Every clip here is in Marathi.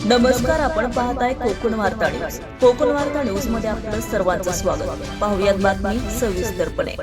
नमस्कार, आपण पाहताय कोकण वार्ता न्यूज. कोकण वार्ता न्यूज मध्ये आपलं सर्वांचं स्वागत. पाहुयात बातमी सविस्तरपणे.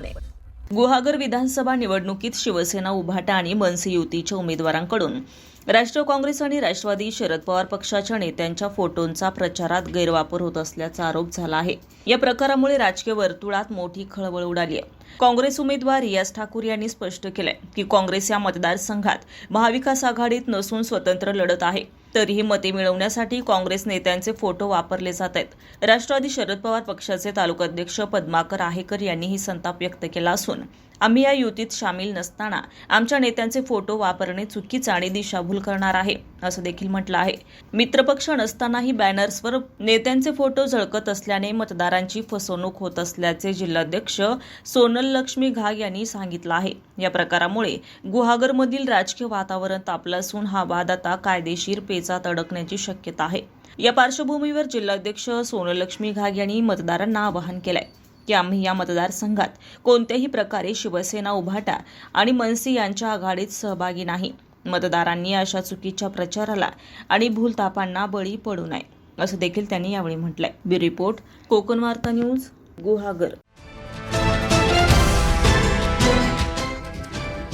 गुहागर विधानसभा निवडणुकीत शिवसेना, उभाटा आणि मनसे युतीच्या उमेदवारांकडून राष्ट्रीय काँग्रेस आणि राष्ट्रवादी शरद पवार पक्षाच्या नेत्यांच्या फोटोंचा प्रचारात गैरवापर होत असल्याचा आरोप झाला आहे. या प्रकारामुळे राजकीय वर्तुळात मोठी खळबळ उडाली आहे. काँग्रेस उमेदवार रियाज ठाकूर यांनी स्पष्ट केलंय की काँग्रेस या मतदारसंघात महाविकास आघाडीत नसून स्वतंत्र लढत आहे. तरीही मते मिळवण्यासाठी काँग्रेस नेत्यांचे फोटो वापरले जात आहेत. राष्ट्रवादी शरद पवार पक्षाचे तालुकाध्यक्ष पद्माकर आहेकर यांनीही संताप व्यक्त केला असून आम्ही या युतीत सामील नसताना आमच्या नेत्यांचे फोटो वापरणे चुकीचे आणि दिशाभूल करणार आहे असं देखील म्हटलं आहे. मित्रपक्ष नसतानाही बॅनर्सवर नेत्यांचे फोटो झळकत असल्याने मतदारांची फसवणूक होत असल्याचे जिल्हाध्यक्ष सोनल लक्ष्मी घाग यांनी सांगितलं आहे. या प्रकारामुळे गुहागरमधील राजकीय वातावरण तापलं असून हा वाद आता कायदेशीर पेचात अडकण्याची शक्यता आहे. या पार्श्वभूमीवर जिल्हाध्यक्ष सोनल लक्ष्मी घाग यांनी मतदारांना आवाहन केलंय की आम्ही या मतदारसंघात कोणत्याही प्रकारे शिवसेना, उभाटा आणि मनसे यांच्या आघाडीत सहभागी नाही. मतदारांनी अशा चुकीच्या प्रचाराला आणि भूलथापांना बळी पडू नये असं देखील त्यांनी यावेळी म्हटलंय. ब्युरो रिपोर्ट, कोकण वार्ता न्यूज, गुहागर.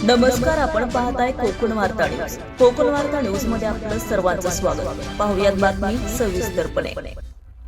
नमस्कार, आपण पाहताय कोकण वार्ता न्यूज. कोकण वार्ता न्यूज मध्ये आपलं सर्वांचं स्वागत. पाहुयात बातमी सविस्तरपणे.